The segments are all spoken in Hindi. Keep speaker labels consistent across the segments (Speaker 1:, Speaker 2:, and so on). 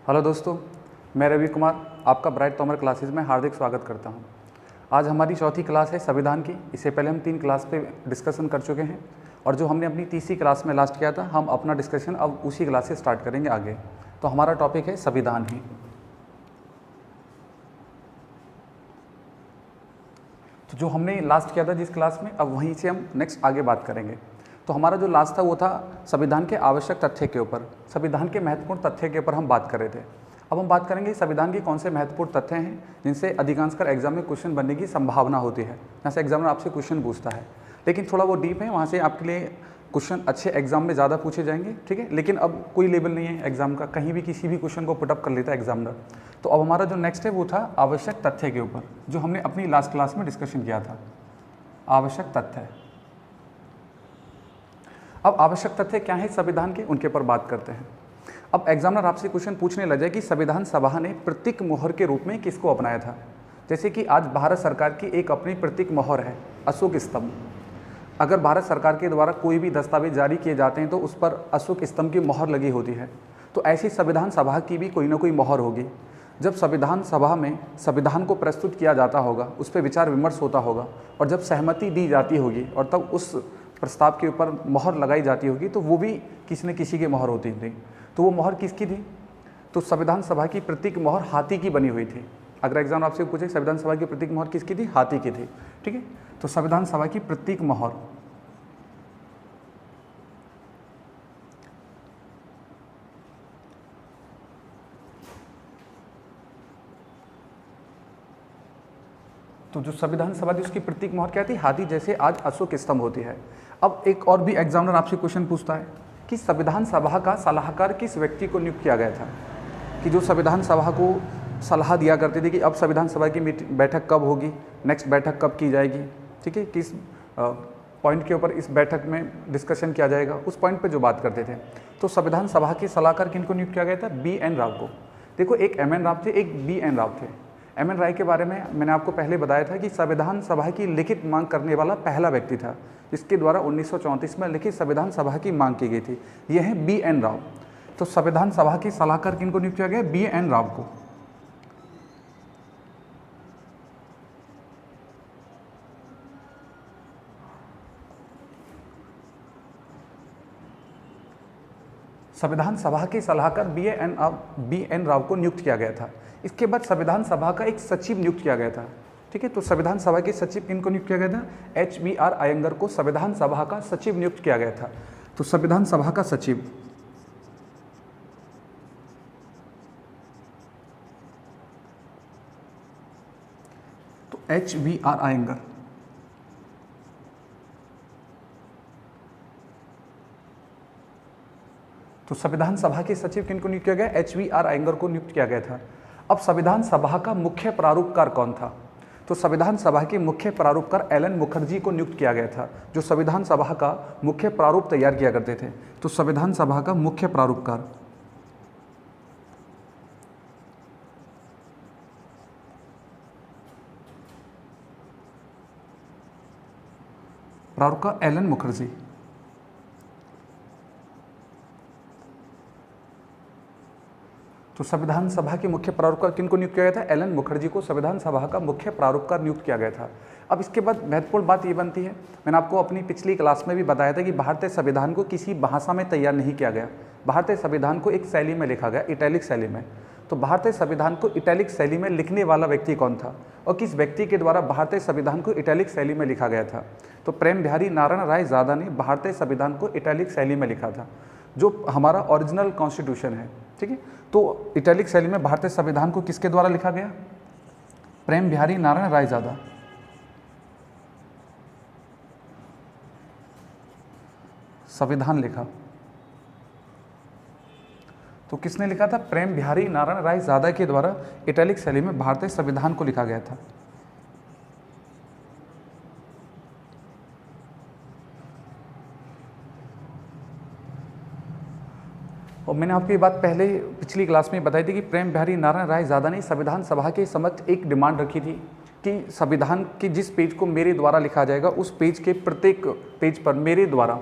Speaker 1: हेलो दोस्तों, मैं रवि कुमार आपका ब्राइट तोमर क्लासेस में हार्दिक स्वागत करता हूं। आज हमारी चौथी क्लास है संविधान की। इससे पहले हम 3 क्लास पे डिस्कशन कर चुके हैं और जो हमने अपनी तीसरी क्लास में लास्ट किया था, हम अपना डिस्कशन अब उसी क्लास से स्टार्ट करेंगे आगे। तो हमारा टॉपिक है संविधान ही। तो जो हमने लास्ट किया था जिस क्लास में, अब वहीं से हम नेक्स्ट आगे बात करेंगे। तो हमारा जो लास्ट था वो था संविधान के आवश्यक तथ्य के ऊपर, संविधान के महत्वपूर्ण तथ्य के ऊपर हम बात कर रहे थे। अब हम बात करेंगे संविधान के कौन से महत्वपूर्ण तथ्य हैं जिनसे अधिकांशकर एग्जाम में क्वेश्चन बनने की संभावना होती है, जहाँ से एग्जामिनर आपसे क्वेश्चन पूछता है। लेकिन थोड़ा वो डीप है, वहाँ से आपके लिए क्वेश्चन अच्छे एग्जाम में ज़्यादा पूछे जाएंगे, ठीक है। लेकिन अब कोई लेवल नहीं है एग्जाम का, कहीं भी किसी भी क्वेश्चन को पुटअप कर लेता है एग्जामिनर। तो अब हमारा जो नेक्स्ट है वो था आवश्यक तथ्य के ऊपर, जो हमने अपनी लास्ट क्लास में डिस्कशन किया था, आवश्यक तथ्य। अब आवश्यक तथ्य क्या है संविधान के, उनके ऊपर बात करते हैं। अब एग्जामिनर आपसे क्वेश्चन पूछने लग जाए कि संविधान सभा ने प्रतीक मोहर के रूप में किसको अपनाया था। जैसे कि आज भारत सरकार की एक अपनी प्रतीक मोहर है, अशोक स्तंभ। अगर भारत सरकार के द्वारा कोई भी दस्तावेज जारी किए जाते हैं तो उस पर अशोक स्तंभ की मोहर लगी होती है। तो ऐसी संविधान सभा की भी कोई ना कोई मोहर होगी। जब संविधान सभा में संविधान को प्रस्तुत किया जाता होगा, उस पर विचार विमर्श होता होगा और जब सहमति दी जाती होगी और तब उस प्रस्ताव के ऊपर मोहर लगाई जाती होगी, तो वो भी किसी न किसी की मोहर होती थी। तो वो मोहर किसकी थी? तो संविधान सभा की प्रतीक मोहर हाथी की बनी हुई थी। अगर एग्जाम आपसे पूछे संविधान सभा की प्रतीक मोहर किसकी थी, हाथी की थी, ठीक है। तो संविधान सभा की प्रतीक मोहर तो जो संविधान सभा थी उसकी प्रतीक मोहर क्या थी, हाथी, जैसे आज अशोक स्तंभ होती है। अब एक और भी एग्जामिनर आपसे क्वेश्चन पूछता है कि संविधान सभा का सलाहकार किस व्यक्ति को नियुक्त किया गया था, कि जो संविधान सभा को सलाह दिया करते थे कि अब संविधान सभा की बैठक कब होगी, नेक्स्ट बैठक कब की जाएगी, ठीक है, किस पॉइंट के ऊपर इस बैठक में डिस्कशन किया जाएगा, उस पॉइंट पे जो बात करते थे। तो संविधान सभा के सलाहकार किनको नियुक्त किया गया था, BN राव को। देखो, एक MN राव थे, एक BN राव थे। MN राय के बारे में मैंने आपको पहले बताया था कि संविधान सभा की लिखित मांग करने वाला पहला व्यक्ति था, जिसके द्वारा 1934 में लिखित संविधान सभा की मांग की गई थी। यह है BN राव। तो संविधान सभा के सलाहकार किनको नियुक्त किया गया, BN राव को। संविधान सभा के सलाहकार BN राव को नियुक्त किया गया था। इसके बाद संविधान सभा का एक सचिव नियुक्त किया गया था, ठीक है। तो संविधान सभा के सचिव किनको नियुक्त किया गया था, HBR अयंगर को संविधान सभा का सचिव नियुक्त किया गया था। तो संविधान सभा का सचिव तो HBR अयंगर। तो संविधान सभा के सचिव किनको नियुक्त किया गया, HBR अयंगर को नियुक्त किया गया था। अब संविधान सभा का मुख्य प्रारूपकार कौन था? तो संविधान सभा के मुख्य प्रारूपकार LN मुखर्जी को नियुक्त किया गया था, जो संविधान सभा का मुख्य प्रारूप तैयार किया करते थे। तो संविधान सभा का मुख्य प्रारूपकार LN मुखर्जी। तो संविधान सभा के मुख्य प्रारूपकार किनको नियुक्त किया गया था, LN मुखर्जी को संविधान सभा का मुख्य प्रारूपकार नियुक्त किया गया था। अब इसके बाद महत्वपूर्ण बात ये बनती है, मैंने आपको अपनी पिछली क्लास में भी बताया था कि भारतीय संविधान को किसी भाषा में तैयार नहीं किया गया। भारतीय संविधान को एक शैली में लिखा गया, इटैलिक शैली में। तो भारतीय संविधान को इटैलिक शैली में लिखने वाला व्यक्ति कौन था और किस व्यक्ति के द्वारा भारतीय संविधान को इटैलिक शैली में लिखा गया था? तो प्रेम बिहारी नारायण रायजादा ने भारतीय संविधान को इटैलिक शैली में लिखा था, जो हमारा ओरिजिनल कॉन्स्टिट्यूशन है, ठीक है। तो इटैलिक शैली में भारतीय संविधान को किसके द्वारा लिखा गया, प्रेम बिहारी नारायण रायजादा। संविधान लिखा तो किसने लिखा था, प्रेम बिहारी नारायण रायजादा के द्वारा इटैलिक शैली में भारतीय संविधान को लिखा गया था। और मैंने आपको ये बात पहले पिछली क्लास में बताई थी कि प्रेम बिहारी नारायण रायजादा ने संविधान सभा के समक्ष एक डिमांड रखी थी कि संविधान के जिस पेज को मेरे द्वारा लिखा जाएगा, उस पेज के प्रत्येक पेज पर मेरे द्वारा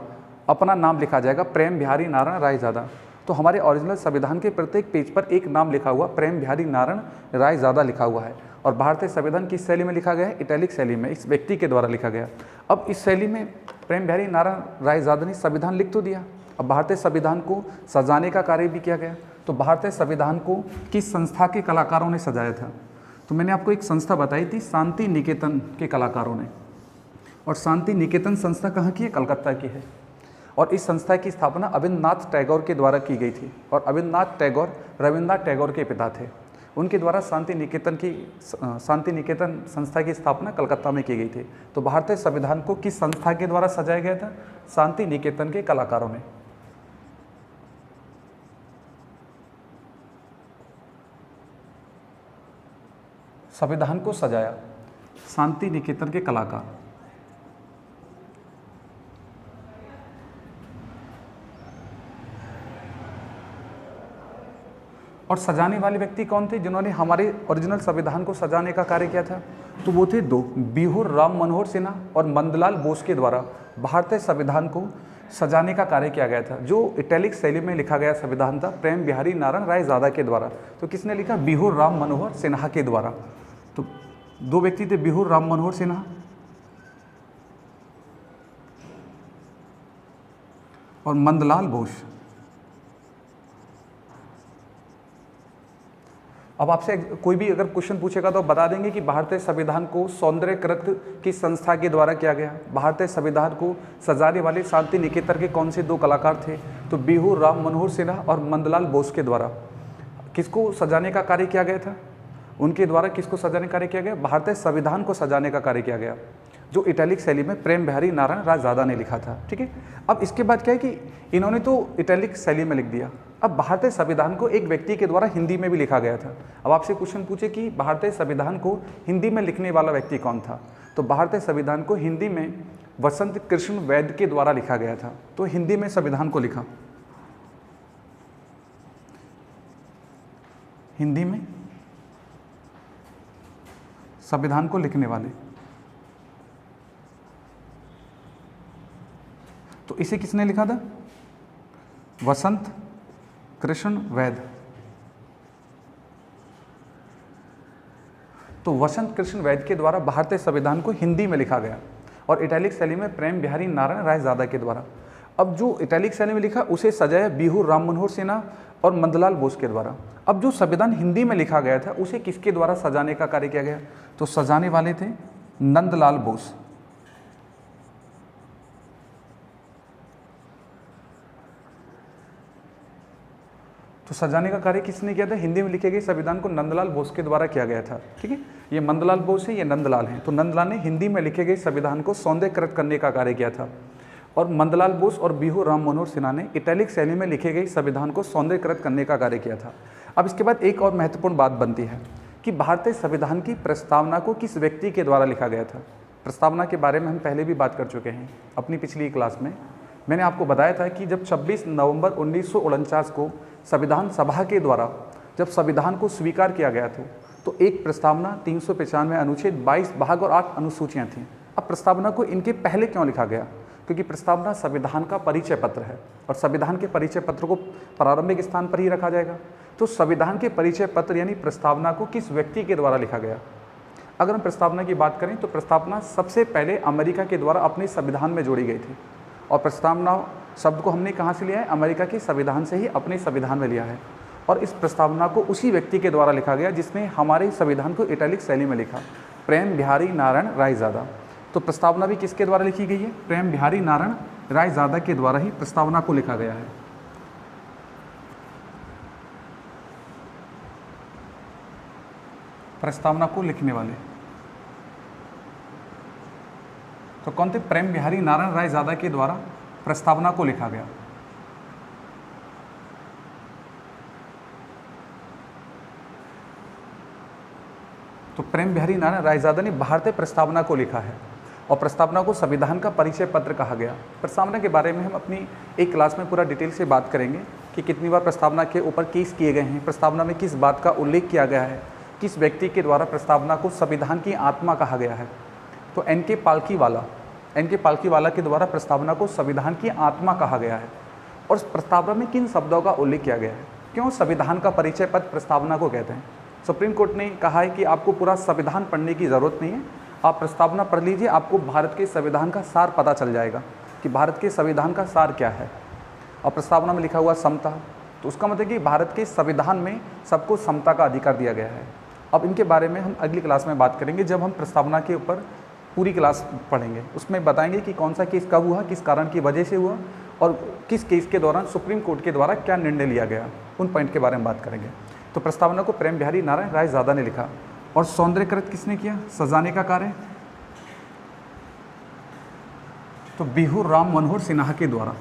Speaker 1: अपना नाम लिखा जाएगा, प्रेम बिहारी नारायण रायजादा। तो हमारे ओरिजिनल संविधान के प्रत्येक पेज पर एक नाम लिखा हुआ प्रेम बिहारी नारायण रायजादा लिखा हुआ है। और भारतीय संविधान किस शैली में लिखा गया है? इटैलिक शैली में, इस व्यक्ति के द्वारा लिखा गया। अब इस शैली में प्रेम बिहारी नारायण रायजादा ने संविधान लिख तो दिया, अब भारतीय संविधान को सजाने का कार्य भी किया गया। तो भारतीय संविधान को किस संस्था के कलाकारों ने सजाया था? तो मैंने आपको एक संस्था बताई थी, शांति निकेतन के कलाकारों ने। और शांति निकेतन संस्था कहाँ की है? कलकत्ता की है। और इस संस्था की स्थापना अविंद्रनाथ टैगोर के द्वारा की गई थी। और अविंद्रनाथ टैगोर रविन्द्रनाथ टैगोर के पिता थे। उनके द्वारा शांति निकेतन संस्था की स्थापना कलकत्ता में की गई थी। तो भारतीय संविधान को किस संस्था के द्वारा सजाया गया था? शांति निकेतन के कलाकारों ने। संविधान को सजाया शांति निकेतन के कलाकार। और सजाने वाले व्यक्ति कौन थे जिन्होंने हमारे ओरिजिनल संविधान को सजाने का कार्य किया था? तो वो थे दो, बिहूर राम मनोहर सिन्हा और नंदलाल बोस के द्वारा भारतीय संविधान को सजाने का कार्य किया गया था। जो इटैलिक शैली में लिखा गया संविधान था प्रेम बिहारी नारायण रायजादा के द्वारा। तो किसने लिखा? बिहूर राम मनोहर सिन्हा के द्वारा। तो दो व्यक्ति थे, बिहूर राम मनोहर सिन्हा और नंदलाल बोस। अब आपसे कोई भी अगर क्वेश्चन पूछेगा तो बता देंगे कि भारतीय संविधान को सौंदर्यकृत की संस्था के द्वारा किया गया। भारतीय संविधान को सजाने वाले शांति निकेतन के कौन से दो कलाकार थे? तो बिहूर राम मनोहर सिन्हा और नंदलाल बोस के द्वारा किसको सजाने का कार्य किया गया था? उनके द्वारा किसको सजाने का कार्य किया गया? भारतीय संविधान को सजाने का कार्य किया गया, जो इटैलिक शैली में प्रेम बिहारी नारायण रायजादा ने लिखा था। ठीक है। अब इसके बाद क्या है कि इन्होंने तो इटैलिक शैली में लिख दिया। अब भारतीय संविधान को एक व्यक्ति के द्वारा हिंदी में भी लिखा गया था। अब आपसे क्वेश्चन पूछे कि भारतीय संविधान को हिंदी में लिखने वाला व्यक्ति कौन था? तो भारतीय संविधान को हिंदी में वसंत कृष्ण वैद्य के द्वारा लिखा गया था। तो हिंदी में संविधान को लिखा, हिंदी में संविधान को लिखने वाले, तो इसे किसने लिखा था? वसंत कृष्ण वैद्य। तो वसंत कृष्ण वैद्य के द्वारा भारतीय संविधान को हिंदी में लिखा गया और इटैलिक शैली में प्रेम बिहारी नारायण रायजादा के द्वारा। अब जो इटैलिक शैली में लिखा उसे सजाया बिहूर राम मनोहर सिन्हा और नंदलाल बोस के द्वारा। अब जो संविधान हिंदी में लिखा गया था उसे किसके द्वारा सजाने का कार्य किया गया? तो सजाने वाले थे नंदलाल बोस। तो सजाने का कार्य किसने किया था? हिंदी में लिखे गए संविधान को नंदलाल बोस के द्वारा किया गया था। ठीक है, ये नंदलाल बोस है, ये नंदलाल हैं। तो नंदलाल ने हिंदी में लिखे गए संविधान को सौंदर्यकृत करने का कार्य किया था और नंदलाल बोस और बिहूर राम मनोहर सिन्हा ने इटैलिक शैली में लिखे गए संविधान को सौंदर्यकृत करने का कार्य किया था। अब इसके बाद एक और महत्वपूर्ण बात बनती है कि भारतीय संविधान की प्रस्तावना को किस व्यक्ति के द्वारा लिखा गया था? प्रस्तावना के बारे में हम पहले भी बात कर चुके हैं अपनी पिछली क्लास में। मैंने आपको बताया था कि जब 26 नवंबर 1949 को संविधान सभा के द्वारा जब संविधान को स्वीकार किया गया था तो एक प्रस्तावना 395 अनुच्छेद 22 भाग और 8 अनुसूचियाँ थीं। अब प्रस्तावना को इनके पहले क्यों लिखा गया? क्योंकि प्रस्तावना संविधान का परिचय पत्र है और संविधान के परिचय पत्र को प्रारंभिक स्थान पर ही रखा जाएगा। तो संविधान के परिचय पत्र यानी प्रस्तावना को किस व्यक्ति के द्वारा लिखा गया? अगर हम प्रस्तावना की बात करें तो प्रस्तावना सबसे पहले अमेरिका के द्वारा अपने संविधान में जोड़ी गई थी और प्रस्तावना शब्द को हमने कहाँ से लिया है? अमेरिका के संविधान से ही अपने संविधान में लिया है। और इस प्रस्तावना को उसी व्यक्ति के द्वारा लिखा गया जिसने हमारे संविधान को इटैलिक शैली में लिखा, प्रेम बिहारी नारायण रायजादा। तो प्रस्तावना भी किसके द्वारा लिखी गई है? प्रेम बिहारी नारायण रायजादा के द्वारा ही प्रस्तावना को लिखा गया है। प्रस्तावना को लिखने वाले तो कौन थे? प्रेम बिहारी नारायण रायजादा के द्वारा प्रस्तावना को लिखा गया। तो प्रेम बिहारी नारायण रायजादा ने भारतीय प्रस्तावना को लिखा है और प्रस्तावना को संविधान का परिचय पत्र कहा गया। प्रस्तावना के बारे में हम अपनी एक क्लास में पूरा डिटेल से बात करेंगे कि कितनी बार प्रस्तावना के ऊपर केस किए गए हैं, प्रस्तावना में किस बात का उल्लेख किया गया है, किस व्यक्ति के द्वारा प्रस्तावना को संविधान की आत्मा कहा गया है। तो एन के पालकीवाला के द्वारा प्रस्तावना को संविधान की आत्मा कहा गया है। और उस प्रस्तावना में किन शब्दों का उल्लेख किया गया है? क्यों संविधान का परिचय पत्र प्रस्तावना को कहते हैं? सुप्रीम कोर्ट ने कहा है कि आपको पूरा संविधान पढ़ने की ज़रूरत नहीं है, आप प्रस्तावना पढ़ लीजिए, आपको भारत के संविधान का सार पता चल जाएगा कि भारत के संविधान का सार क्या है। और प्रस्तावना में लिखा हुआ समता, तो उसका मतलब कि भारत के संविधान में सबको समता का अधिकार दिया गया है। अब इनके बारे में हम अगली क्लास में बात करेंगे, जब हम प्रस्तावना के ऊपर पूरी क्लास पढ़ेंगे। उसमें बताएंगे कि कौन सा केस कब हुआ, किस कारण की वजह से हुआ, और किस केस के दौरान सुप्रीम कोर्ट के द्वारा क्या निर्णय लिया गया, उन पॉइंट के बारे में बात करेंगे। तो प्रस्तावना को प्रेम बिहारी नारायण रायजादा ने लिखा, और सौंदर्यकृत किसने किया, सजाने का कार्य, तो बिहू राम मनोहर सिन्हा के द्वारा।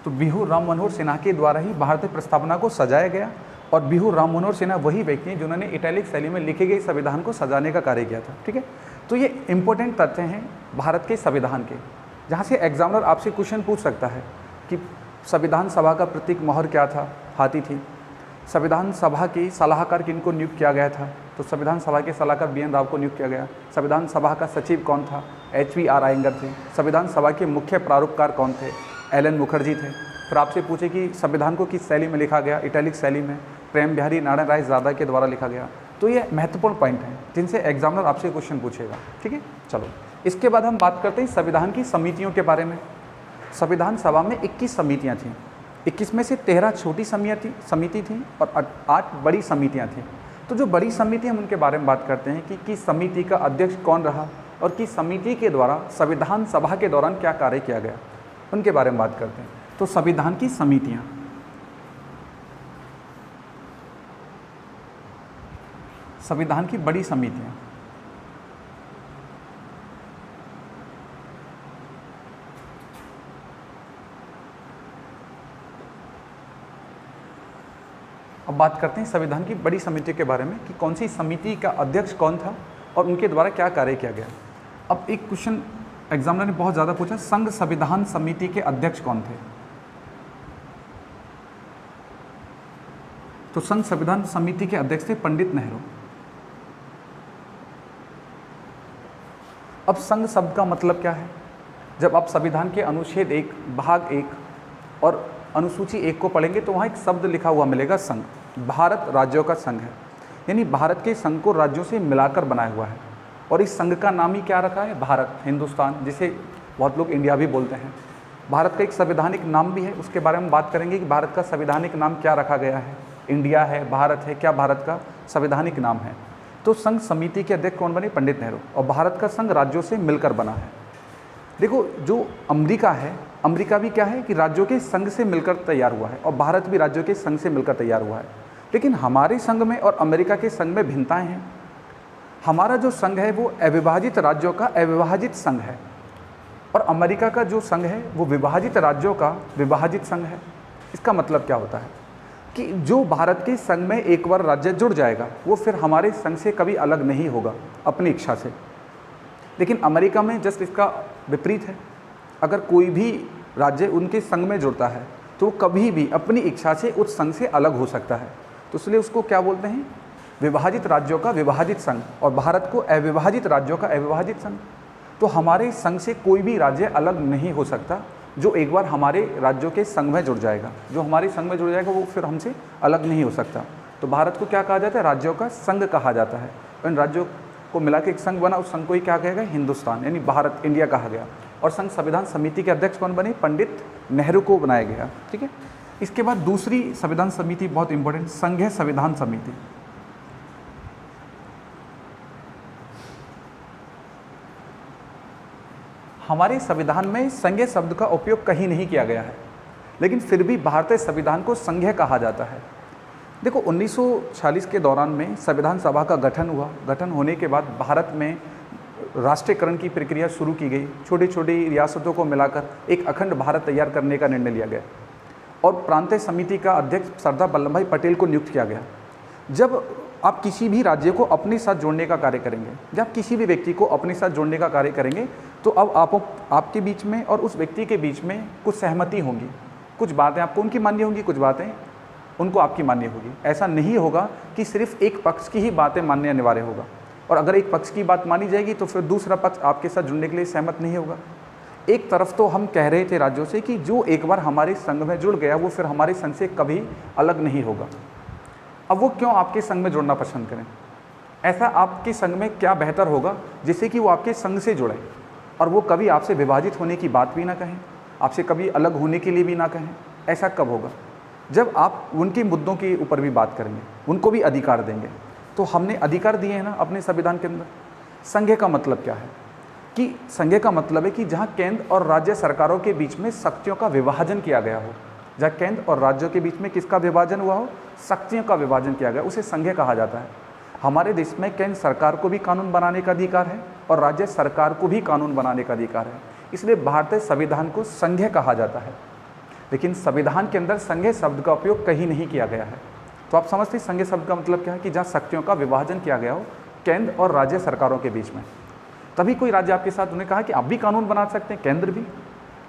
Speaker 1: तो बिहू राम मनोहर सिन्हा के द्वारा ही भारतीय प्रस्तावना को सजाया गया, और बिहू राम मनोहर सिन्हा वही व्यक्ति हैं जिन्होंने इटैलिक शैली में लिखे गए संविधान को सजाने का कार्य किया था। ठीक है, तो ये इंपॉर्टेंट तथ्य हैं भारत के संविधान के, जहाँ से एग्जामिनर आपसे क्वेश्चन पूछ सकता है कि संविधान सभा का प्रतीक मोहर क्या था, हाथी थी। संविधान सभा की सलाहकार किनको नियुक्त किया गया था, तो संविधान सभा के सलाहकार BN राव को नियुक्त किया गया। संविधान सभा का सचिव कौन था, HVR अयंगर थे। संविधान सभा के मुख्य प्रारूपकार कौन थे, LN मुखर्जी थे। फिर आपसे पूछे कि संविधान को किस शैली में लिखा गया, इटैलिक शैली में, प्रेम बिहारी नारायण रायजादा के द्वारा लिखा गया। तो ये महत्वपूर्ण पॉइंट हैं जिनसे एग्जामिनर आपसे क्वेश्चन पूछेगा। ठीक है, चलो इसके बाद हम बात करते हैं संविधान की समितियों के बारे में। संविधान सभा में 21 समितियाँ थीं, 21 में से 13 छोटी समिति थी और 8 बड़ी समितियाँ थीं। तो जो बड़ी समिति हम उनके बारे में बात करते हैं कि किस समिति का अध्यक्ष कौन रहा और किस समिति के द्वारा संविधान सभा के दौरान क्या कार्य किया गया, उनके बारे में बात करते हैं। तो संविधान की समितियाँ, संविधान की बड़ी समितियाँ, अब बात करते हैं संविधान की बड़ी समिति के बारे में कि कौन सी समिति का अध्यक्ष कौन था और उनके द्वारा क्या कार्य किया गया। अब एक क्वेश्चन एग्जामिनर ने बहुत ज़्यादा पूछा, संघ संविधान समिति के अध्यक्ष कौन थे? तो संघ संविधान समिति के अध्यक्ष थे पंडित नेहरू। अब संघ शब्द का मतलब क्या है? जब आप संविधान के अनुच्छेद 1 भाग 1 और अनुसूची 1 को पढ़ेंगे तो वहाँ एक शब्द लिखा हुआ मिलेगा, संघ। भारत राज्यों का संघ है, यानी भारत के संघ को राज्यों से मिलाकर बनाया हुआ है। और इस संघ का नाम ही क्या रखा है? भारत, हिंदुस्तान, जिसे बहुत लोग इंडिया भी बोलते हैं। भारत का एक संवैधानिक नाम भी है, उसके बारे में बात करेंगे कि भारत का संवैधानिक नाम क्या रखा गया है। इंडिया है, भारत है, क्या भारत का संवैधानिक नाम है? तो संघ समिति के अध्यक्ष कौन बने? पंडित नेहरू। और भारत का संघ राज्यों से मिलकर बना है। देखो, जो अमेरिका है, अमेरिका भी क्या है कि राज्यों के संघ से मिलकर तैयार हुआ है, और भारत भी राज्यों के संघ से मिलकर तैयार हुआ है। लेकिन हमारे संघ में और अमेरिका के संघ में भिन्नताएं हैं। हमारा जो संघ है वो अविभाजित राज्यों का अविभाजित संघ है, और अमेरिका का जो संघ है वो विभाजित राज्यों का विभाजित संघ है। इसका मतलब क्या होता है कि जो भारत के संघ में एक बार राज्य जुड़ जाएगा वो फिर हमारे संघ से कभी अलग नहीं होगा अपनी इच्छा से। लेकिन अमेरिका में जस्ट इसका विपरीत है। अगर कोई भी राज्य उनके संघ में जुड़ता है तो कभी भी अपनी इच्छा से उस संघ से अलग हो सकता है। तो इसलिए उसको क्या बोलते हैं? विभाजित राज्यों का विभाजित संघ, और भारत को अविभाजित राज्यों का अविभाजित संघ। तो हमारे संघ से कोई भी राज्य अलग नहीं हो सकता जो एक बार हमारे राज्यों के संघ में जुड़ जाएगा। जो हमारे संघ में जुड़ जाएगा वो फिर हमसे अलग नहीं हो सकता। तो भारत को क्या कहा जाता है? राज्यों का संघ कहा जाता है। इन राज्यों को मिला के एक संघ बना, उस संघ को ही क्या कहेगा? हिंदुस्तान, यानी भारत, इंडिया कहा गया। और संघ संविधान समिति के अध्यक्ष कौन बने? पंडित नेहरू को बनाया गया। ठीक है, इसके बाद दूसरी संविधान समिति बहुत इंपॉर्टेंट, संघीय संविधान समिति। हमारे संविधान में संघीय शब्द का उपयोग कहीं नहीं किया गया है, लेकिन फिर भी भारतीय संविधान को संघीय कहा जाता है। देखो, 1946 के दौरान में संविधान सभा का गठन हुआ। गठन होने के बाद भारत में राष्ट्रीयकरण की प्रक्रिया शुरू की गई। छोटी छोटी रियासतों को मिलाकर एक अखंड भारत तैयार करने का निर्णय लिया गया, और प्रांतीय समिति का अध्यक्ष सरदार वल्लभ भाई पटेल को नियुक्त किया गया। जब आप किसी भी राज्य को अपने साथ जोड़ने का कार्य करेंगे, जब किसी भी व्यक्ति को अपने साथ जोड़ने का कार्य करेंगे, तो अब आपके बीच में और उस व्यक्ति के बीच में कुछ सहमति होंगी। कुछ बातें आपको उनकी मान्य होंगी, कुछ बातें उनको आपकी मान्य होगी। ऐसा नहीं होगा कि सिर्फ एक पक्ष की ही बातें मानने अनिवार्य होगा। और अगर एक पक्ष की बात मानी जाएगी तो फिर दूसरा पक्ष आपके साथ जुड़ने के लिए सहमत नहीं होगा। एक तरफ तो हम कह रहे थे राज्यों से कि जो एक बार हमारे संघ में जुड़ गया वो फिर हमारे संघ से कभी अलग नहीं होगा। अब वो क्यों आपके संघ में जुड़ना पसंद करें? ऐसा आपके संघ में क्या बेहतर होगा जिससे कि वो आपके संघ से जुड़े और वो कभी आपसे विभाजित होने की बात भी ना कहें, आपसे कभी अलग होने के लिए भी ना कहें? ऐसा कब होगा? जब आप उनके मुद्दों के ऊपर भी बात करेंगे, उनको भी अधिकार देंगे। तो हमने अधिकार दिए हैं ना अपने संविधान के अंदर। संघ का मतलब क्या है कि संघ का मतलब है कि जहाँ केंद्र और राज्य सरकारों के बीच में शक्तियों का विभाजन किया गया हो, जहाँ केंद्र और राज्यों के बीच में किसका विभाजन हुआ हो, शक्तियों का विभाजन किया गया, उसे संघ कहा जाता है। हमारे देश में केंद्र सरकार को भी कानून बनाने का अधिकार है और राज्य सरकार को भी कानून बनाने का अधिकार है, इसलिए भारतीय संविधान को संघ कहा जाता है। लेकिन संविधान के अंदर संघ शब्द का उपयोग कहीं नहीं किया गया है। तो आप समझते हैं संघ शब्द का मतलब क्या है कि जहाँ शक्तियों का विभाजन किया गया हो केंद्र और राज्य सरकारों के बीच में। तभी कोई राज्य आपके साथ उन्हें कहा कि आप भी कानून बना सकते हैं, केंद्र भी,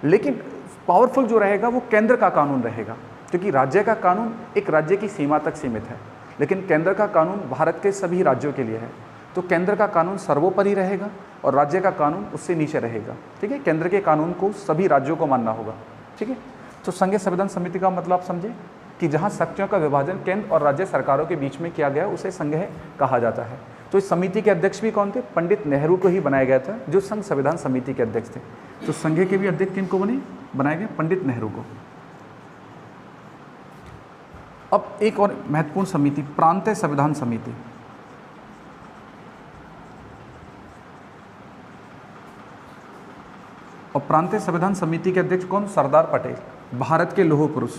Speaker 1: लेकिन पावरफुल जो रहेगा वो केंद्र का कानून रहेगा, क्योंकि राज्य का कानून एक राज्य की सीमा तक सीमित है, लेकिन केंद्र का कानून भारत के सभी राज्यों के लिए है। तो केंद्र का कानून सर्वोपरि रहेगा और राज्य का कानून उससे नीचे रहेगा। ठीक है, केंद्र के कानून को सभी राज्यों को मानना होगा। ठीक है, तो संघीय संविधान समिति का मतलब आप समझे कि जहाँ शक्तियों का विभाजन केंद्र और राज्य सरकारों के बीच में किया गया उसे संघ कहा जाता है। तो इस समिति के अध्यक्ष भी कौन थे? पंडित नेहरू को ही बनाया गया था, जो संघ संविधान समिति के अध्यक्ष थे। तो संघ के भी अध्यक्ष किनको बनाए गए? पंडित नेहरू को। अब एक और महत्वपूर्ण समिति, प्रांतीय संविधान समिति। और प्रांतीय संविधान समिति के अध्यक्ष कौन? सरदार पटेल, भारत के लौह पुरुष,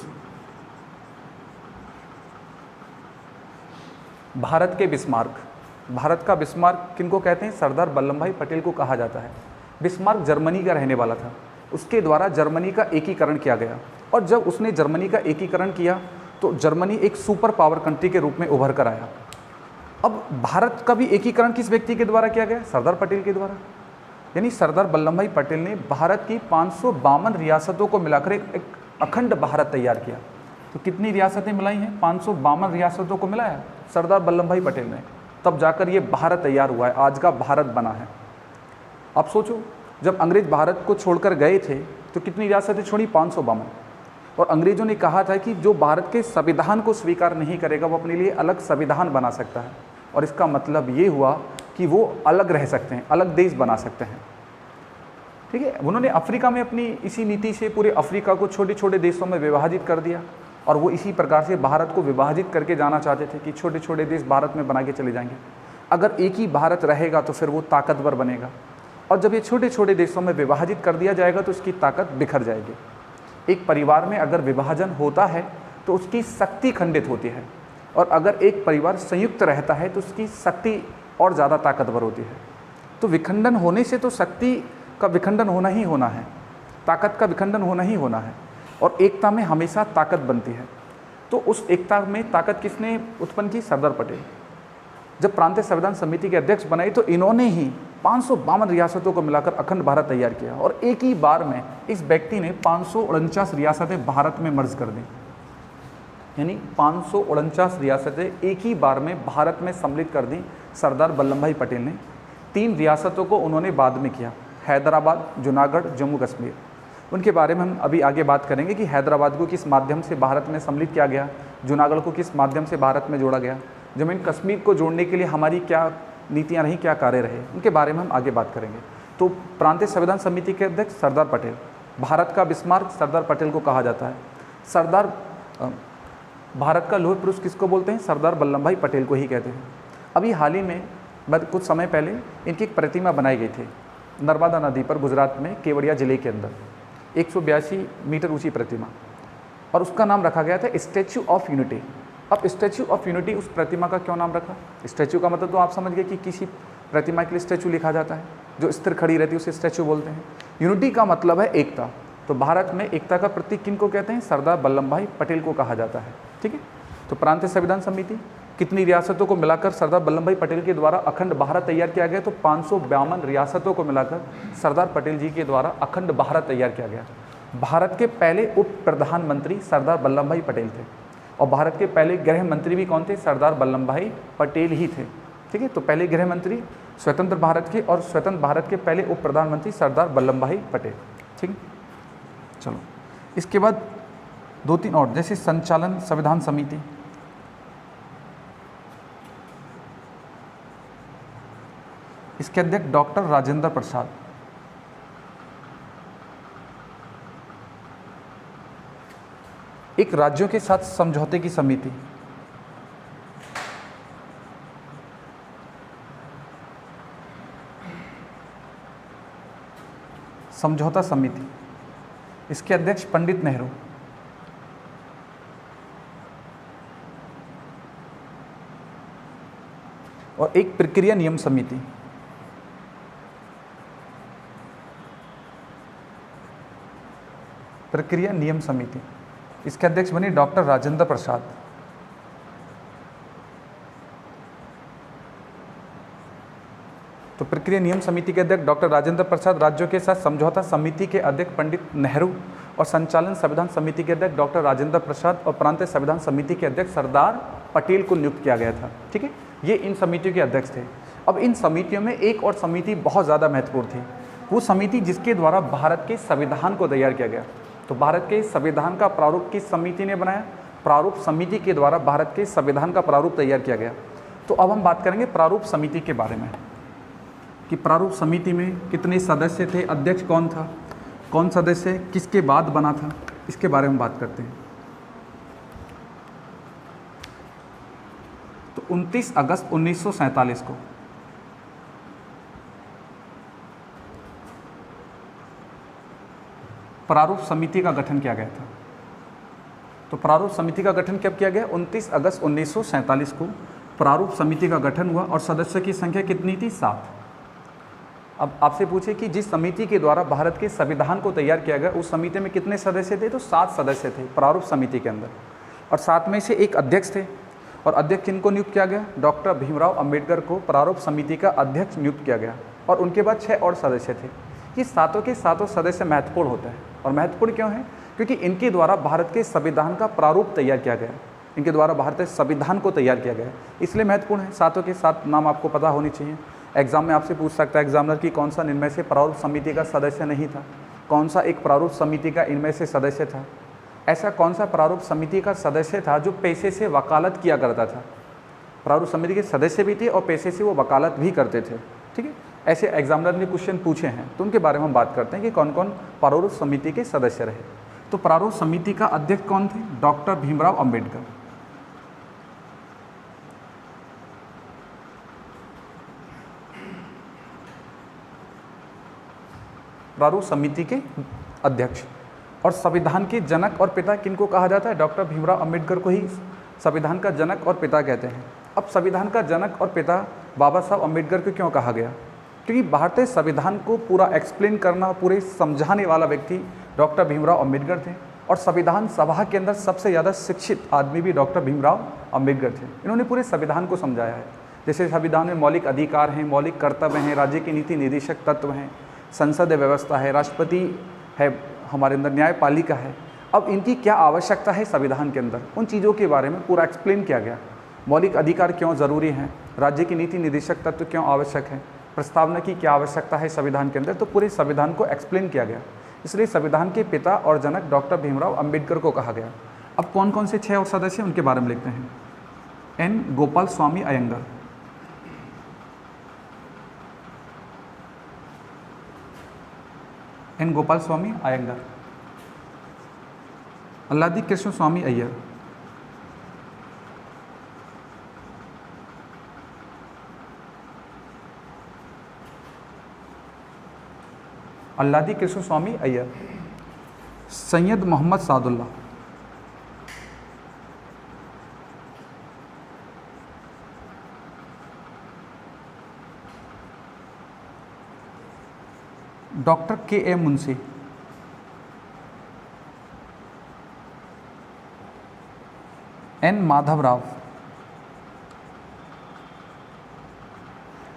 Speaker 1: भारत के बिस्मार्क। भारत का बिस्मार्क किनको कहते हैं? सरदार वल्लभ भाई पटेल को कहा जाता है। बिस्मार्क जर्मनी का रहने वाला था, उसके द्वारा जर्मनी का एकीकरण किया गया, और जब उसने जर्मनी का एकीकरण किया तो जर्मनी एक सुपर पावर कंट्री के रूप में उभर कर आया। अब भारत का भी एकीकरण किस व्यक्ति के द्वारा किया गया? सरदार पटेल के द्वारा। यानी सरदार वल्लभ भाई पटेल ने भारत की 552 रियासतों को मिलाकर एक अखंड भारत तैयार किया। तो कितनी रियासतें मिलाई हैं? 552 रियासतों को मिलाया सरदार वल्लभ भाई पटेल ने, तब जाकर ये भारत तैयार हुआ है, आज का भारत बना है। आप सोचो, जब अंग्रेज भारत को छोड़कर गए थे तो कितनी रियासतें छोड़ी? 552। और अंग्रेजों ने कहा था कि जो भारत के संविधान को स्वीकार नहीं करेगा वो अपने लिए अलग संविधान बना सकता है, और इसका मतलब ये हुआ कि वो अलग रह सकते हैं, अलग देश बना सकते हैं। ठीक है, उन्होंने अफ्रीका में अपनी इसी नीति से पूरे अफ्रीका को छोटे छोटे देशों में विभाजित कर दिया, और वो इसी प्रकार से भारत को विभाजित करके जाना चाहते थे कि छोटे छोटे देश भारत में बना के चले जाएंगे। अगर एक ही भारत रहेगा तो फिर वो ताकतवर बनेगा, और जब ये छोटे छोटे देशों में विभाजित कर दिया जाएगा तो उसकी ताकत बिखर जाएगी। एक परिवार में अगर विभाजन होता है तो उसकी शक्ति खंडित होती है, और अगर एक परिवार संयुक्त रहता है तो उसकी शक्ति और ज़्यादा ताकतवर होती है। तो विखंडन होने से तो शक्ति का विखंडन होना ही होना है, ताकत का विखंडन होना ही होना है, और एकता में हमेशा ताकत बनती है। तो उस एकता में ताकत किसने उत्पन्न की? सरदार पटेल। जब प्रांतीय संविधान समिति के अध्यक्ष बनाए तो इन्होंने ही 552 रियासतों को मिलाकर अखंड भारत तैयार किया, और एक ही बार में इस व्यक्ति ने 549 रियासतें भारत में मर्ज कर दी। यानी 549 रियासतें एक ही बार में भारत में सम्मिलित कर दी सरदार वल्लभ भाई पटेल ने। 3 रियासतों को उन्होंने बाद में किया, हैदराबाद, जूनागढ़, जम्मू कश्मीर। उनके बारे में हम अभी आगे बात करेंगे कि हैदराबाद को किस माध्यम से भारत में सम्मिलित किया गया, जूनागढ़ को किस माध्यम से भारत में जोड़ा गया, जम्मू कश्मीर को जोड़ने के लिए हमारी क्या नीतियाँ रहीं, क्या कार्य रहे, उनके बारे में हम आगे बात करेंगे। तो प्रांतीय संविधान समिति के अध्यक्ष सरदार पटेल, भारत का बिस्मार्क सरदार पटेल को कहा जाता है। सरदार भारत का लौह पुरुष किसको बोलते हैं? सरदार वल्लभ भाई पटेल को ही कहते हैं। अभी हाल ही में कुछ समय पहले इनकी एक प्रतिमा बनाई गई थी नर्मदा नदी पर, गुजरात में केवड़िया जिले के अंदर, 182 मीटर ऊंची प्रतिमा, और उसका नाम रखा गया था स्टैच्यू ऑफ यूनिटी। अब स्टैच्यू ऑफ यूनिटी, उस प्रतिमा का क्यों नाम रखा? स्टैच्यू का मतलब तो आप समझ गए कि किसी प्रतिमा के लिए स्टैच्यू लिखा जाता है, जो स्थिर खड़ी रहती है उसे स्टैच्यू बोलते हैं। यूनिटी का मतलब है एकता, तो भारत में एकता का प्रतीक किनको कहते हैं? सरदार वल्लभ भाई पटेल को कहा जाता है। ठीक है, तो प्रांतीय संविधान समिति कितनी रियासतों को मिलाकर सरदार वल्लभ भाई पटेल के द्वारा अखंड भारत तैयार किया गया? तो 552 रियासतों को मिलाकर सरदार पटेल जी के द्वारा अखंड भारत तैयार किया गया। भारत के पहले उप प्रधानमंत्री सरदार वल्लभ भाई पटेल थे, और भारत के पहले गृह मंत्री भी कौन थे? सरदार वल्लभ भाई पटेल ही थे। ठीक है। तो पहले गृह मंत्री स्वतंत्र भारत के और स्वतंत्र भारत के पहले उप प्रधानमंत्री सरदार वल्लभ भाई पटेल। ठीक है, चलो इसके बाद 2-3 और, जैसे संचालन संविधान समिति, इसके अध्यक्ष डॉक्टर राजेंद्र प्रसाद। एक राज्यों के साथ समझौते की समिति, समझौता समिति, इसके अध्यक्ष पंडित नेहरू। और एक प्रक्रिया नियम समिति, प्रक्रिया नियम समिति, इसके अध्यक्ष बने डॉक्टर राजेंद्र प्रसाद। तो प्रक्रिया नियम समिति के अध्यक्ष डॉक्टर राजेंद्र प्रसाद, राज्यों के साथ समझौता समिति के अध्यक्ष पंडित नेहरू और संचालन संविधान समिति के अध्यक्ष डॉक्टर राजेंद्र प्रसाद और प्रांतीय संविधान समिति के अध्यक्ष सरदार पटेल को नियुक्त किया गया था। ठीक है, ये इन समितियों के अध्यक्ष थे। अब इन समितियों में एक और समिति बहुत ज़्यादा महत्वपूर्ण थी, वो समिति जिसके द्वारा भारत के संविधान को तैयार किया गया। तो भारत के संविधान का प्रारूप किस समिति ने बनाया? प्रारूप समिति के द्वारा भारत के संविधान का प्रारूप तैयार किया गया। तो अब हम बात करेंगे प्रारूप समिति के बारे में कि प्रारूप समिति में कितने सदस्य थे, अध्यक्ष कौन था, कौन सदस्य किसके बाद बना था, इसके बारे में बात करते हैं। तो 29 अगस्त 1947 को प्रारूप समिति का गठन किया गया था। तो प्रारूप समिति का गठन कब किया गया? 29 अगस्त 1947 को प्रारूप समिति का गठन हुआ और सदस्यों की संख्या कितनी थी? 7। अब आपसे पूछे कि जिस समिति के द्वारा भारत के संविधान को तैयार किया गया उस समिति में कितने सदस्य थे? तो 7 सदस्य थे प्रारूप समिति के अंदर, और 7 में से एक अध्यक्ष थे। और अध्यक्ष किनको नियुक्त किया गया? डॉक्टर भीमराव अंबेडकर को प्रारूप समिति का अध्यक्ष नियुक्त किया गया। और उनके बाद 6 और सदस्य थे। ये सातों के सातों सदस्य महत्वपूर्ण होते हैं। और महत्वपूर्ण क्यों है? क्योंकि इनके द्वारा भारत के संविधान का प्रारूप तैयार किया गया, इनके द्वारा भारतीय संविधान को तैयार किया गया, इसलिए महत्वपूर्ण है। सातों के सात नाम आपको पता होनी चाहिए। एग्जाम में आपसे पूछ सकता है एग्जामिनर कि कौन सा इनमें से प्रारूप समिति का सदस्य नहीं था, कौन सा एक प्रारूप समिति का इनमें से सदस्य था, ऐसा कौन सा प्रारूप समिति का सदस्य था जो पैसे से वकालत किया करता था। प्रारूप समिति के सदस्य भी थे और पैसे से वो वकालत भी करते थे। ठीक है, ऐसे एग्जामिनर ने क्वेश्चन पूछे हैं, तो उनके बारे में हम बात करते हैं कि कौन कौन प्रारूप समिति के सदस्य रहे। तो प्रारूप समिति का अध्यक्ष कौन थे? डॉक्टर भीमराव अंबेडकर। प्रारूप समिति के अध्यक्ष। और संविधान के जनक और पिता किनको कहा जाता है? डॉक्टर भीमराव अंबेडकर को ही संविधान का जनक और पिता कहते हैं। अब संविधान का जनक और पिता बाबा साहब अंबेडकर को क्यों कहा गया? क्योंकि भारतीय संविधान को पूरा एक्सप्लेन करना, पूरे समझाने वाला व्यक्ति डॉक्टर भीमराव अंबेडकर थे। और संविधान सभा के अंदर सबसे ज़्यादा शिक्षित आदमी भी डॉक्टर भीमराव अंबेडकर थे। इन्होंने पूरे संविधान को समझाया है। जैसे संविधान में मौलिक अधिकार हैं, मौलिक कर्तव्य हैं, राज्य की नीति निदेशक तत्व हैं, संसद व्यवस्था है, राष्ट्रपति है, हमारे अंदर न्यायपालिका है। अब इनकी क्या आवश्यकता है संविधान के अंदर, उन चीज़ों के बारे में पूरा एक्सप्लेन किया गया। मौलिक अधिकार क्यों ज़रूरी हैं, राज्य की नीति निदेशक तत्व क्यों आवश्यक है, प्रस्तावना की क्या आवश्यकता है संविधान के अंदर, तो पूरे संविधान को एक्सप्लेन किया गया। इसलिए संविधान के पिता और जनक डॉक्टर भीमराव अंबेडकर को कहा गया। अब कौन कौन से 6 और सदस्य उनके बारे में लिखते हैं। एन गोपाल स्वामी अयंगर, एन गोपाल स्वामी अयंगर, अल्लादी कृष्ण स्वामी अय्यर, अल्लादी कृष्ण स्वामी अय्यर, सैयद मोहम्मद सादुल्ला, डॉक्टर के ए मुंशी, एन माधवराव,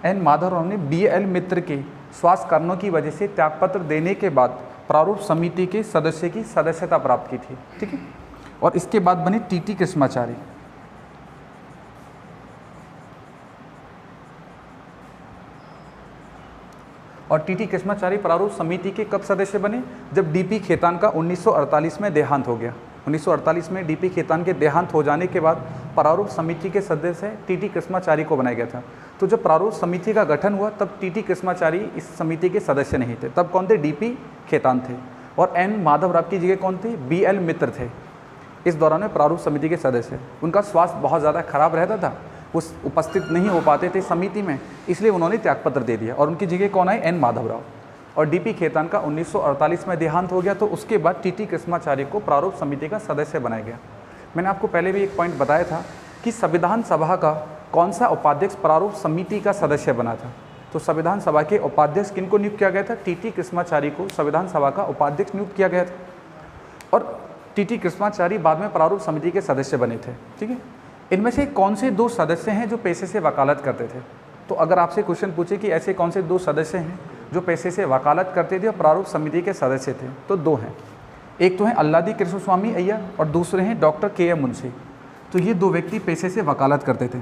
Speaker 1: एन माधवराव ने BL मित्र के स्वास्थ्य कारणों की वजह से त्यागपत्र देने के बाद प्रारूप समिति के सदस्य की सदस्यता प्राप्त की थी। ठीक है, और इसके बाद बने TT कृष्णाचार्य, और टीटी कृष्णाचारी प्रारूप समिति के कब सदस्य बने? जब डीपी खेतान का 1948 में देहांत हो गया। 1948 में डीपी खेतान के देहांत हो जाने के बाद प्रारूप समिति के सदस्य टीटी कृष्णाचारी को बनाया गया था। तो जब प्रारूप समिति का गठन हुआ तब टीटी कृष्णाचारी इस समिति के सदस्य नहीं थे, तब कौन थे? डीपी खेतान थे। और एन माधवराव की जगह कौन थे? बीएल मित्र थे इस दौरान में प्रारूप समिति के सदस्य। उनका स्वास्थ्य बहुत ज़्यादा खराब रहता था, उस उपस्थित नहीं हो पाते थे समिति में, इसलिए उन्होंने त्यागपत्र दे दिया और उनकी जगह कौन आए? एन माधवराव। और डीपी खेतान का 1948 में देहांत हो गया, तो उसके बाद टीटी कृष्णाचार्य को प्रारूप समिति का सदस्य बनाया गया। मैंने आपको पहले भी एक पॉइंट बताया था कि संविधान सभा का कौन सा उपाध्यक्ष प्रारूप समिति का सदस्य बना था? तो संविधान सभा के उपाध्यक्ष किनको नियुक्त किया गया था? टीटी कृष्णाचार्य को संविधान सभा का उपाध्यक्ष नियुक्त किया गया था और टीटी कृष्णाचार्य बाद में प्रारूप समिति के सदस्य बने थे। ठीक है, इनमें से कौन से दो सदस्य हैं जो पेशे से वकालत करते थे? तो अगर आपसे क्वेश्चन पूछे कि ऐसे कौन से दो सदस्य हैं जो पेशे से वकालत करते थे और प्रारूप समिति के सदस्य थे, तो दो हैं। एक तो हैं अल्लादी कृष्णस्वामी अय्यर और दूसरे हैं डॉक्टर के.एम. मुंशी। तो ये दो व्यक्ति पेशे से वकालत करते थे,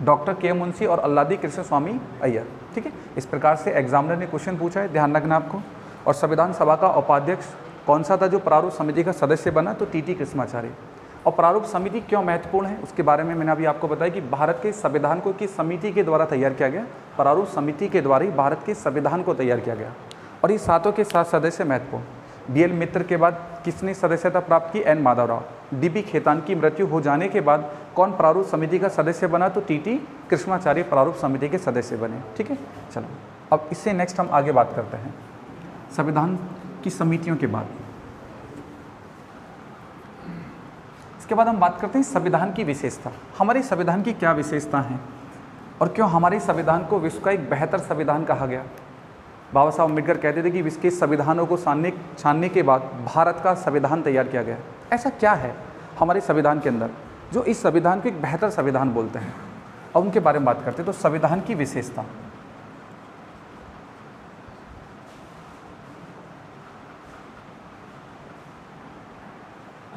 Speaker 1: डॉक्टर के.एम. मुंशी और अल्लादी कृष्णस्वामी अय्यर। ठीक है, इस प्रकार से एग्जामिनर ने क्वेश्चन पूछा है, ध्यान रखना आपको। और संविधान सभा का उपाध्यक्ष कौन सा था जो प्रारूप समिति का सदस्य बना? तो टीटी कृष्णाचार्य। और प्रारूप समिति क्यों महत्वपूर्ण है उसके बारे में मैंने अभी आपको बताया कि भारत के संविधान को किस समिति के द्वारा तैयार किया गया? प्रारूप समिति के द्वारा ही भारत के संविधान को तैयार किया गया। और ये सातों के सात सदस्य महत्वपूर्ण। बीएल मित्र के बाद किसने सदस्यता प्राप्त की? एन माधवराव। डीपी खेतान की मृत्यु हो जाने के बाद कौन प्रारूप समिति का सदस्य बना? तो टीटी कृष्णाचार्य प्रारूप समिति के सदस्य बने। ठीक है, चलो अब इससे नेक्स्ट हम आगे बात करते हैं संविधान की समितियों के बाद। इसके बाद हम बात करते हैं संविधान की विशेषता। हमारे संविधान की क्या विशेषता हैं और क्यों हमारे संविधान को विश्व का एक बेहतर संविधान कहा गया? बाबा साहब अम्बेडकर कहते थे कि विश्व के संविधानों को छानने के बाद भारत का संविधान तैयार किया गया। ऐसा क्या है हमारे संविधान के अंदर जो इस संविधान को एक बेहतर संविधान बोलते हैं? और उनके बारे में बात करते हैं। तो संविधान की विशेषता,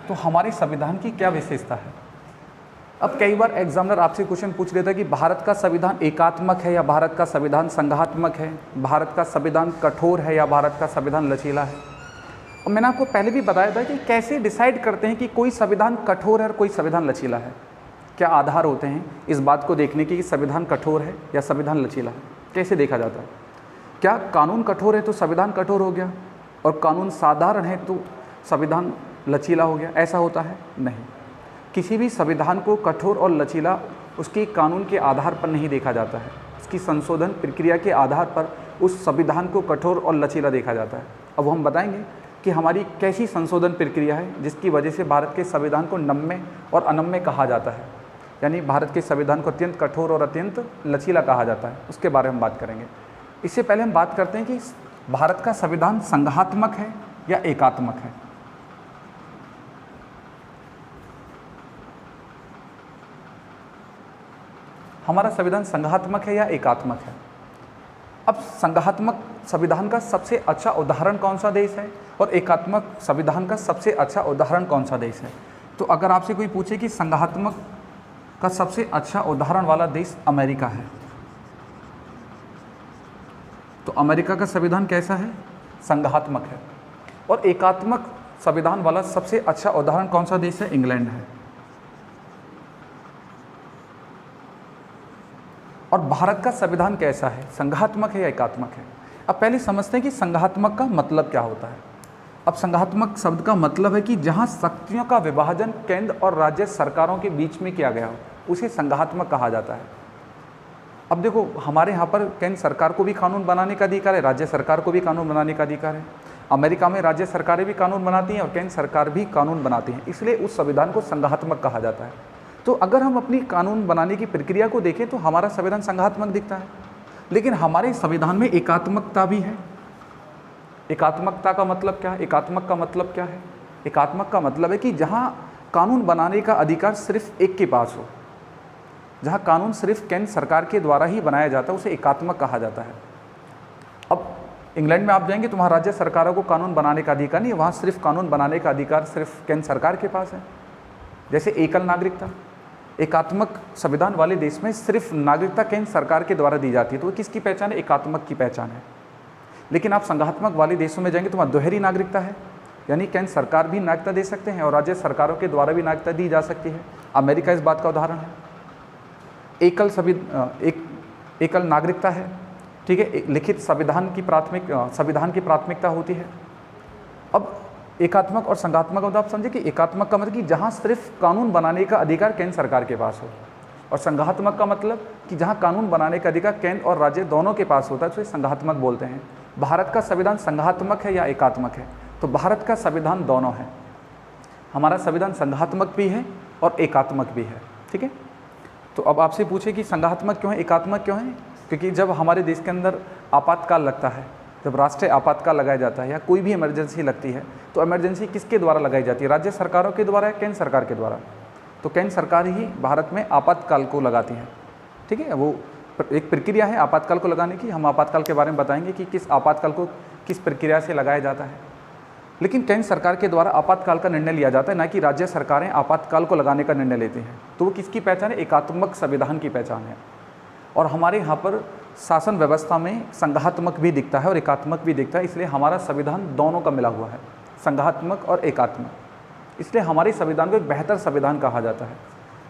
Speaker 1: तो हमारे संविधान की क्या विशेषता है? अब कई बार एग्जामिनर आपसे क्वेश्चन पूछ लेता है कि भारत का संविधान एकात्मक है या भारत का संविधान संघात्मक है, भारत का संविधान कठोर है या भारत का संविधान लचीला है। और मैंने आपको पहले भी बताया था कि कैसे डिसाइड करते हैं कि कोई संविधान कठोर है और कोई संविधान लचीला है। क्या आधार होते हैं इस बात को देखने के कि संविधान कठोर है या संविधान लचीला है? कैसे देखा जाता है? क्या कानून कठोर है तो संविधान कठोर हो गया और कानून साधारण है तो संविधान लचीला हो गया? ऐसा होता है? नहीं। किसी भी संविधान को कठोर और लचीला उसके कानून के आधार पर नहीं देखा जाता है, उसकी संशोधन प्रक्रिया के आधार पर उस संविधान को कठोर और लचीला देखा जाता है। अब हम बताएंगे कि हमारी कैसी संशोधन प्रक्रिया है जिसकी वजह से भारत के संविधान को नम्य और अनम्य कहा जाता है, यानी भारत के संविधान को अत्यंत कठोर और अत्यंत लचीला कहा जाता है। उसके बारे में बात करेंगे। इससे पहले हम बात करते हैं कि भारत का संविधान संघात्मक है या एकात्मक है। हमारा संविधान संघात्मक है या एकात्मक है? अब संघात्मक संविधान का सबसे अच्छा उदाहरण कौन सा देश है और एकात्मक संविधान का सबसे अच्छा उदाहरण कौन सा देश है? तो अगर आपसे कोई पूछे कि संघात्मक का सबसे अच्छा उदाहरण वाला देश अमेरिका है, तो अमेरिका का संविधान कैसा है? संघात्मक है। और एकात्मक संविधान वाला सबसे अच्छा उदाहरण कौन सा देश है? इंग्लैंड है। और भारत का संविधान कैसा है? संघात्मक है या एकात्मक है? अब पहले समझते हैं कि संघात्मक का मतलब क्या होता है। अब संघात्मक शब्द का मतलब है कि जहां शक्तियों का विभाजन केंद्र और राज्य सरकारों के बीच में किया गया हो, उसे संघात्मक कहा जाता है। अब देखो, हमारे यहाँ पर केंद्र सरकार को भी कानून बनाने का अधिकार है, राज्य सरकार को भी कानून बनाने का अधिकार है। अमेरिका में राज्य सरकारें भी कानून बनाती हैं और केंद्र सरकार भी कानून बनाती हैं, इसलिए उस संविधान को संघात्मक कहा जाता है। तो अगर हम अपनी कानून बनाने की प्रक्रिया को देखें तो हमारा संविधान संघात्मक दिखता है, लेकिन हमारे संविधान में एकात्मकता भी है। एकात्मकता का मतलब क्या है? एकात्मक का मतलब क्या है? एकात्मक का मतलब है कि जहाँ कानून बनाने का अधिकार सिर्फ एक के पास हो, जहाँ कानून सिर्फ केंद्र सरकार के द्वारा ही बनाया जाता है, उसे एकात्मक कहा जाता है। अब इंग्लैंड में आप जाएंगे तो वहाँ राज्य सरकारों को कानून बनाने का अधिकार नहीं है, वहाँ सिर्फ कानून बनाने का अधिकार सिर्फ केंद्र सरकार के पास है। जैसे एकल नागरिकता, एकात्मक संविधान वाले देश में सिर्फ नागरिकता केंद्र सरकार के द्वारा दी जाती है, तो वो किसकी पहचान है? एकात्मक की पहचान है। लेकिन आप संघात्मक वाले देशों में जाएंगे तो वहाँ दोहरी नागरिकता है, यानी केंद्र सरकार भी नागरिकता दे सकते हैं और राज्य सरकारों के द्वारा भी नागरिकता दी जा सकती है। अमेरिका इस बात का उदाहरण है। एकल नागरिकता है, ठीक है, लिखित संविधान की प्राथमिकता होती है। अब एकात्मक और संघात्मक मतलब आप समझे कि एकात्मक का मतलब कि जहाँ सिर्फ कानून बनाने का अधिकार केंद्र सरकार के पास हो, और संघात्मक का मतलब कि जहाँ कानून बनाने का अधिकार केंद्र और राज्य दोनों के पास होता है, तो संघात्मक बोलते हैं। भारत का संविधान संघात्मक है या एकात्मक है? तो भारत का संविधान दोनों है। हमारा संविधान संघात्मक भी है और एकात्मक भी है, ठीक है। तो अब आपसे पूछे कि संघात्मक क्यों है, एकात्मक क्यों है? क्योंकि जब हमारे देश के अंदर आपातकाल लगता है, जब राष्ट्रीय आपातकाल लगाया जाता है या कोई भी इमरजेंसी लगती है, तो इमरजेंसी किसके द्वारा लगाई जाती है? राज्य सरकारों के द्वारा या केंद्र सरकार के द्वारा? तो केंद्र सरकार ही भारत में आपातकाल को लगाती है, ठीक है। वो एक प्रक्रिया है आपातकाल को लगाने की। हम आपातकाल के बारे में बताएंगे कि किस आपातकाल को किस प्रक्रिया से लगाया जाता है। लेकिन केंद्र सरकार के द्वारा आपातकाल का निर्णय लिया जाता है, ना कि राज्य सरकारें आपातकाल को लगाने का निर्णय लेती हैं। तो वो किसकी पहचान है? एकात्मक संविधान की पहचान है। और हमारे यहाँ पर शासन व्यवस्था में संघात्मक भी दिखता है और एकात्मक भी दिखता है, इसलिए हमारा संविधान दोनों का मिला हुआ है, संघात्मक और एकात्मक। इसलिए हमारे संविधान को एक बेहतर संविधान कहा जाता है।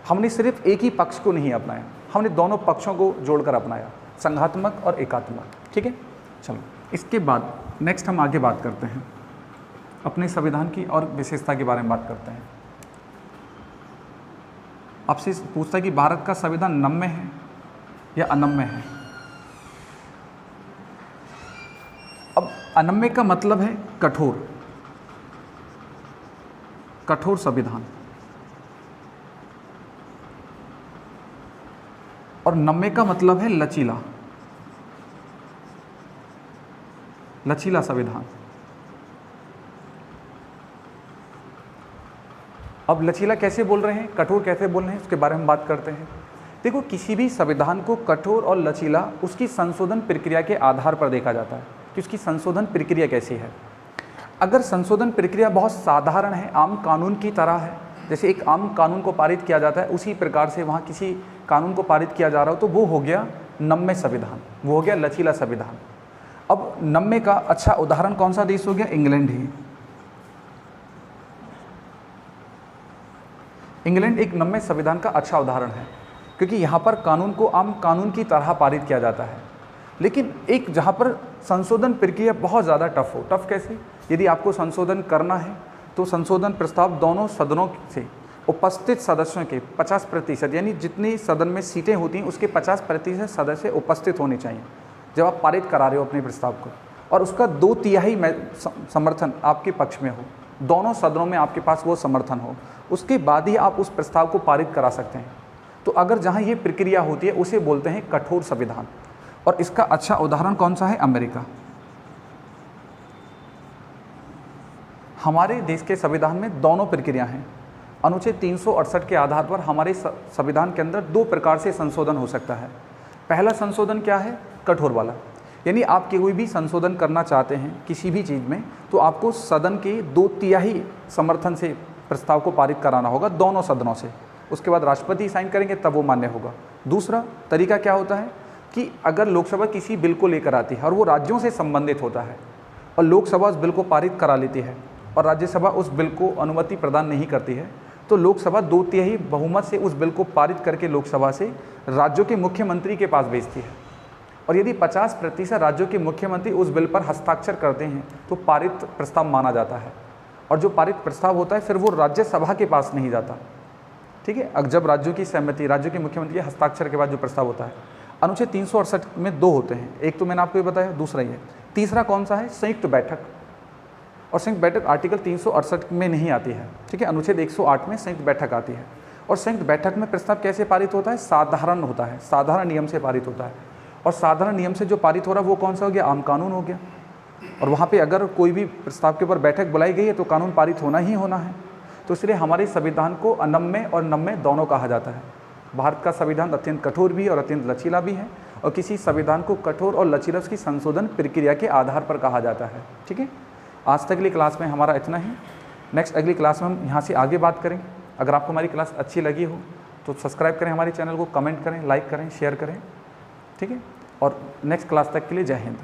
Speaker 1: हमने सिर्फ एक ही पक्ष को नहीं अपनाया, हमने दोनों पक्षों को जोड़कर अपनाया, संघात्मक और एकात्मक, ठीक है। चलो इसके बाद नेक्स्ट हम आगे बात करते हैं, अपने संविधान की और विशेषता के बारे में बात करते हैं। आपसे पूछता है कि भारत का संविधान नम्य है या अनम्य है। अब अनम्य का मतलब है कठोर, कठोर संविधान, और नम्य का मतलब है लचीला, लचीला संविधान। अब लचीला कैसे बोल रहे हैं, कठोर कैसे बोल रहे हैं, उसके बारे में बात करते हैं। देखो, किसी भी संविधान को कठोर और लचीला उसकी संशोधन प्रक्रिया के आधार पर देखा जाता है कि उसकी संशोधन प्रक्रिया कैसी है। अगर संशोधन प्रक्रिया बहुत साधारण है, आम कानून की तरह है, जैसे एक आम कानून को पारित किया जाता है उसी प्रकार से वहाँ किसी कानून को पारित किया जा रहा हो, तो वो हो गया नम्य संविधान, वो हो गया लचीला संविधान। अब नम्य का अच्छा उदाहरण कौन सा देश हो गया? इंग्लैंड ही। इंग्लैंड एक नम्य संविधान का अच्छा उदाहरण है, क्योंकि यहाँ पर कानून को आम कानून की तरह पारित किया जाता है। लेकिन एक जहाँ पर संशोधन प्रक्रिया बहुत ज़्यादा टफ हो, टफ कैसे? यदि आपको संशोधन करना है तो संशोधन प्रस्ताव दोनों सदनों से उपस्थित सदस्यों के 50%, यानी जितनी सदन में सीटें होती हैं उसके 50% सदस्य उपस्थित होने चाहिए जब आप पारित करा रहे हो अपने प्रस्ताव को, और उसका 2/3 समर्थन आपके पक्ष में हो, दोनों सदनों में आपके पास वो समर्थन हो, उसके बाद ही आप उस प्रस्ताव को पारित करा सकते हैं। तो अगर जहाँ ये प्रक्रिया होती है उसे बोलते हैं कठोर संविधान। और इसका अच्छा उदाहरण कौन सा है? अमेरिका। हमारे देश के संविधान में दोनों प्रक्रिया हैं। अनुच्छेद 368 के आधार पर हमारे संविधान के अंदर 2 प्रकार से संशोधन हो सकता है। पहला संशोधन क्या है? कठोर वाला, यानी आप कोई भी संशोधन करना चाहते हैं किसी भी चीज़ में, तो आपको सदन के 2/3 समर्थन से प्रस्ताव को पारित कराना होगा, दोनों सदनों से। उसके बाद राष्ट्रपति साइन करेंगे तब वो मान्य होगा। दूसरा तरीका क्या होता है कि अगर लोकसभा किसी बिल को लेकर आती है और वो राज्यों से संबंधित होता है और लोकसभा उस बिल को पारित करा लेती है और राज्यसभा उस बिल को अनुमति प्रदान नहीं करती है, तो लोकसभा 2/3 बहुमत से उस बिल को पारित करके लोकसभा से राज्यों के मुख्यमंत्री के पास भेजती है। और यदि 50% राज्यों के मुख्यमंत्री उस बिल पर हस्ताक्षर करते हैं तो पारित प्रस्ताव माना जाता है। और जो पारित प्रस्ताव होता है फिर वो राज्यसभा के पास नहीं जाता, ठीक है। अब जब राज्यों की सहमति, राज्यों के मुख्यमंत्री के हस्ताक्षर के बाद जो प्रस्ताव होता है, अनुच्छेद 368 में 2 होते हैं, एक तो मैंने आपको ये बताया, दूसरा ये। तीसरा कौन सा है? संयुक्त बैठक। और संयुक्त बैठक आर्टिकल 368 में नहीं आती है, ठीक है। अनुच्छेद 108 में संयुक्त बैठक आती है। और संयुक्त बैठक में प्रस्ताव कैसे पारित होता है? साधारण होता है, साधारण नियम से पारित होता है। और साधारण नियम से जो पारित हो रहा है वो कौन सा हो गया? आम कानून हो गया। और वहाँ पे अगर कोई भी प्रस्ताव के ऊपर बैठक बुलाई गई है तो कानून पारित होना ही होना है। तो इसलिए हमारे संविधान को अनम्य और नम्य दोनों कहा जाता है। भारत का संविधान अत्यंत कठोर भी और अत्यंत लचीला भी है, और किसी संविधान को कठोर और लचीला उसकी संशोधन प्रक्रिया के आधार पर कहा जाता है, ठीक है। आज तक की क्लास में हमारा इतना ही। नेक्स्ट अगली क्लास में हम यहाँ से आगे बात करेंगे। अगर आपको हमारी क्लास अच्छी लगी हो तो सब्सक्राइब करें हमारे चैनल को, कमेंट करें, लाइक करें, शेयर करें, ठीक है। और नेक्स्ट क्लास तक के लिए जय हिंद।